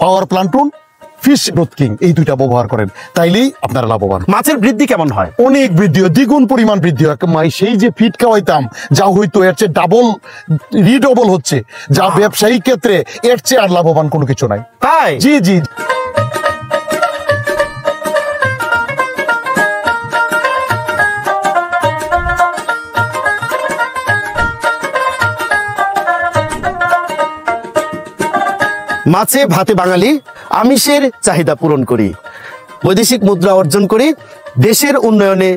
পাওয়ার প্লান্টুন, fish growth king, এই দুইটা ব্যবহার করেন, তাইলেই আপনারা লাভবান। মাছের বৃদ্ধি কেমন হয়? অনেক বৃদ্ধি হয়, দ্বিগুণ পরিমাণ বৃদ্ধি হয়। সেই যে ফিট খাওয়াইতাম যা হইতো এর চেয়ে ডাবল রিডবল হচ্ছে, যা ব্যবসায়িক ক্ষেত্রে এর চেয়ে আর লাভবান কোনো কিছু নাই। তাই? জি জি। মাছে ভাতে বাঙালি, আমিষের চাহিদা পূরণ করি, বৈদেশিক মুদ্রা অর্জন করি, দেশের উন্নয়নে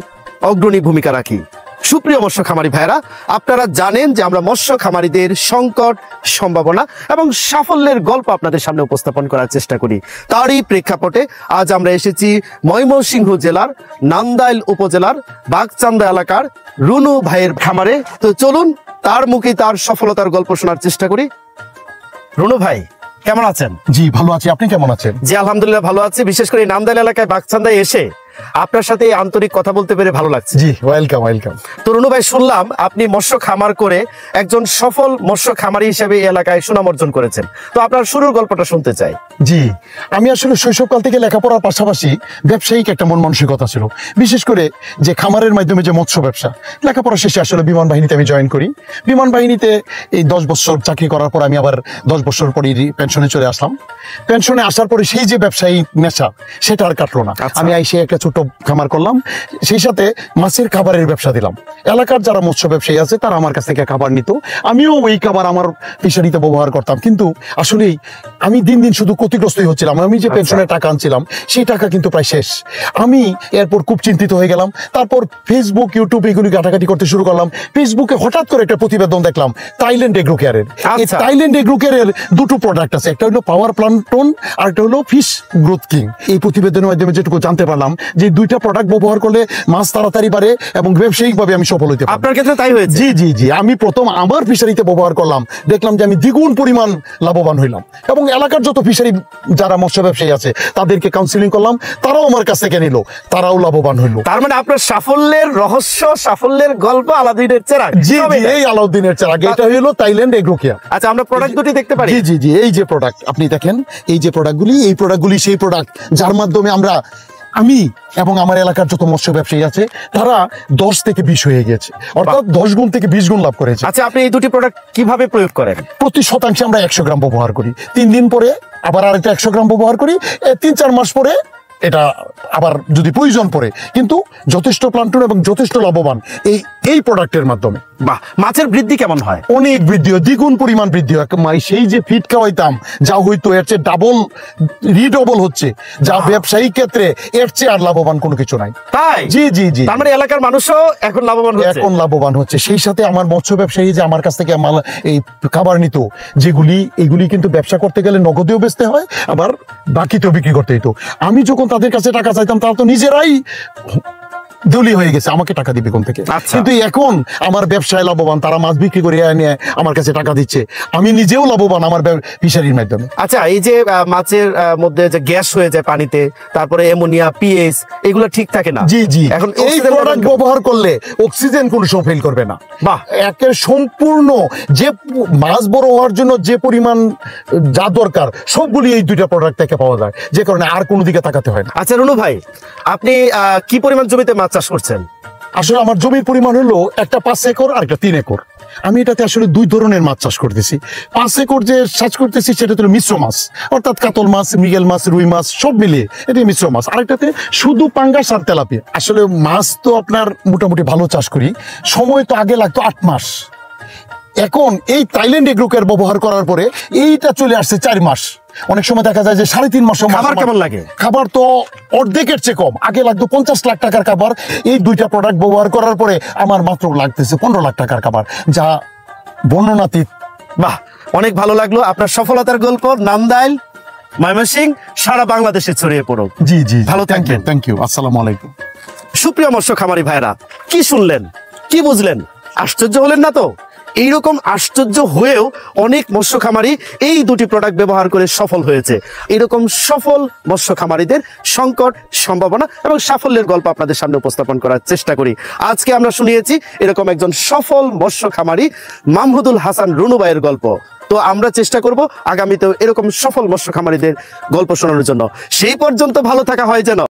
অগ্রণী ভূমিকা রাখি। সুপ্রিয় মৎস্য খামারি ভাইরা, আপনারা জানেন যে আমরা মৎস্য খামারিদের সংকট, সম্ভাবনা এবং সাফল্যের গল্প আপনাদের সামনে উপস্থাপন করার চেষ্টা করি। তারই প্রেক্ষাপটে আজ আমরা এসেছি ময়মনসিংহ জেলার নান্দাইল উপজেলার বাগচান্দা এলাকার রুনু ভাইয়ের খামারে। তো চলুন তার মুখে তার সফলতার গল্প শোনার চেষ্টা করি। রুনু ভাই, কেমন আছেন? জি ভালো আছি, আপনি কেমন আছেন? জি আলহামদুলিল্লাহ ভালো আছি। বিশেষ করে নান্দাইল এলাকায় বাগচান্দায় এসে আপনার সাথে আন্তরিক কথা বলতে পেরে ভালো লাগছে। জি ওয়েলকাম ওয়েলকাম। তো রুনু ভাই, শুনলাম আপনি মৎস্য খামার করে একজন সফল মৎস্য খামারি হিসেবে এই এলাকায় সুনাম অর্জন করেছেন। তো আপনার শুরুর গল্পটা শুনতে চাই। জি, আমি আসলে শৈশবকাল থেকে লেখাপড়ার পাশাপাশি ব্যবসায়িক একটা মন মানসিকতা ছিল, বিশেষ করে যে খামারের মাধ্যমে যে মৎস্য ব্যবসা। লেখাপড়া শেষে আসলে বিমান বাহিনীতে আমি জয়েন করি। বিমান বাহিনীতে এই 10 বছর চাকরি করার পর আমি আবার 10 বছর পরই পেনশনে চলে আসলাম। পেনশনে আসার পরে সেই যে ব্যবসায়ী নেশা সেটা আর কাটলো না। আমি এসে একটা ছোট খামার করলাম, সেই সাথে মাছের খাবারের ব্যবসা দিলাম। এলাকার যারা মৎস্য ব্যবসায়ী আছে তারা আমার কাছ থেকে খাবার নিত, আমিও ওই খাবার আমার ফিশারিতে ব্যবহার করতাম। কিন্তু আসলেই আমি দিন দিন শুধু ক্ষতিগ্রস্তই হচ্ছিলাম। আমি যে পেনশনের টাকা আনছিলাম সেই টাকা কিন্তু প্রায় শেষ। আমি এরপর খুব চিন্তিত হয়ে গেলাম। তারপর ফেসবুক, ইউটিউব এগুলি ঘাটাঘাটি করতে শুরু করলাম। ফেসবুকে হঠাৎ করে একটা প্রতিবেদন দেখলাম থাইল্যান্ড এগ্রো কেয়ারের। এই থাইল্যান্ড এগ্রো কেয়ারের দুটো প্রোডাক্ট আছে, একটা হলো পাওয়ার প্লান্টন আর একটা হলো ফিশ গ্রোথ কিং। এই প্রতিবেদনের মাধ্যমে যেটুকু জানতে পারলাম যে দুইটা প্রোডাক্ট ব্যবহার করলে মাছ তাড়াতাড়ি বাড়ে এবং ব্যবসায়িকভাবে আমি সফল হতে পারি। আপনার ক্ষেত্রে তাই হয়েছে? জি জি জি। আমি প্রথম আমার ফিশারিতে ব্যবহার করলাম, দেখলাম যে আমি দ্বিগুণ পরিমাণ লাভবান হইলাম এবং এলাকার যত ফিশারি যারা মৎস্য ব্যবসায়ী আছে তাদেরকে কাউন্সিলিং করলাম, তারাও আমার কাছ থেকে নিল, তারাও লাভবান হইল। তার মানে আপনার সাফল্যের রহস্য, সাফল্যের গল্প আলাউদ্দিনের চেরাগ। জি জি, এই আলাউদ্দিনের চেরাগ। এটা হলো থাইল্যান্ড এগ্রো কেয়ার। আচ্ছা, আমরা প্রোডাক্ট দুটি দেখতে পারি? জি জি জি। এই যে প্রোডাক্ট আপনি দেখেন, এই যে প্রোডাক্টগুলি সেই প্রোডাক্ট যার মাধ্যমে আমি এবং আমার এলাকার যত মৎস্য ব্যবসায়ী আছে তারা 10 থেকে 20 হয়ে গেছে, অর্থাৎ 10 গুণ থেকে 20 গুণ লাভ করেছে। আচ্ছা, আপনি এই দুটি প্রোডাক্ট কিভাবে প্রয়োগ করেন? প্রতি শতাংশে আমরা 100 গ্রাম ব্যবহার করি, 3 দিন পরে আবার আরেকটা 100 গ্রাম ব্যবহার করি, 3-4 মাস পরে এটা আবার যদি প্রয়োজন পড়ে, কিন্তু যথেষ্ট প্লান্টন এবং যথেষ্ট লাভবান এই প্রোডাক্টের মাধ্যমে। বাহ, মাছের বৃদ্ধি কেমন হয়? অনেক বৃদ্ধি হয়, দ্বিগুণ পরিমাণ বৃদ্ধি হয়। সেই যে ফিট খাওয়াইতাম যা হইতো এর চেয়ে ডাবল রিডবল হচ্ছে, যা ব্যবসায়িক ক্ষেত্রে এর চেয়ে আর লাভবান কোনো কিছু নাই। তাই? জি জি জি। তার মানে এলাকার মানুষও এখন লাভবান হচ্ছে। সেই সাথে আমার মৎস্য ব্যবসায়ী যে আমার কাছ থেকে এই খাবার নিত, এগুলি কিন্তু ব্যবসা করতে গেলে নগদেও বেচতে হয়, আবার বাকিতেও বিক্রি করতে হইতো। আমি যখন তাদের কাছে টাকা চাইতাম তারা তো নিজেরাই দলি হয়ে গেছে, আমাকে টাকা দিবে কোন থেকে। কিন্তু এখন আমার ব্যবসায় লাভবান, তারা মাছ বিক্রি করে নিয়ে আমার কাছে টাকা দিচ্ছে, আমি নিজেও লাভবান আমার ফিশারির মাধ্যমে। আচ্ছা, এই যে মাছের মধ্যে যে গ্যাস হয়ে যায় পানিতে, তারপরে অ্যামোনিয়া, পিএইচ, এগুলো ঠিক থাকে না? জি জি। এখন এই প্রোডাক্ট ব্যবহার করলে অক্সিজেন কোনো সময় ফেল করবে না। বাহ, একের সম্পূর্ণ যে মাছ বড় হওয়ার জন্য যে পরিমাণ যা দরকার সবগুলি এই দুইটা প্রোডাক্ট থেকে পাওয়া যায়, যে কারণে আর কোনো দিকে তাকাতে হয় না। আচ্ছা রুনু ভাই, আপনি কি পরিমাণ জমিতে মাছ চাষ করছেন? আসলে আমার জমির পরিমাণ হলো একটা 5 একর আর একটা 3 একর। আমি এটাতে আসলে 2 ধরনের মাছ চাষ করতেছি। 5 একর যে চাষ করতেছি সেটা হলো মিশ্র মাছ, অর্থাৎ কাতল মাছ, মৃগেল মাছ, রুই মাছ সব মিলিয়ে এটা মিশ্র মাছ। আরেকটাতে শুধু পাঙ্গাস আর তেলাপিয়া। আসলে মাছ তো আপনার মোটামুটি ভালো চাষ করি, সময় তো আগে লাগতো 8 মাস। এখন এই থাইল্যান্ড এগ্রো কেয়ার ব্যবহার করার পরে এইটা চলে আসছে 4 মাস। অনেক সময় দেখা যায় যে 3.5 মাস। খাবার কেমন লাগে? খাবার তো অর্ধেকের চেয়ে কম। আগে লাগতো 50 লাখ টাকার খাবার, এই দুইটা প্রোডাক্ট ব্যবহার করার পরে আমার মাত্র লাগতেছে 15 লাখ টাকার খাবার, যা বর্ণনাতীত। বাহ, অনেক ভালো লাগলো। আপনার সফলতার গল্প নান্দাইল, ময়মনসিংহ, সারা বাংলাদেশে ছড়িয়ে পড়ুক। জি জি, ভালো থাকবেন। Thank you. আসসালামু আলাইকুম। সুপ্রিয় মৎস্য খামারি ভাইরা, কি শুনলেন, কি বুঝলেন? আশ্চর্য হলেন না তো? এইরকম আশ্চর্য হয়েও অনেক মৎস্য খামারি এই দুটি প্রোডাক্ট ব্যবহার করে সফল হয়েছে। এরকম সফল মৎস্য খামারিদের সংকট, সম্ভাবনা এবং সাফল্যের গল্প আপনাদের সামনে উপস্থাপন করার চেষ্টা করি। আজকে আমরা শুনিয়েছি এরকম একজন সফল মৎস্য খামারি মাহমুদুল হাসান রুনু ভাইয়ের গল্প। তো আমরা চেষ্টা করব আগামীতেও এরকম সফল মৎস্য খামারিদের গল্প শোনানোর জন্য। সেই পর্যন্ত ভালো থাকা হয় যেন।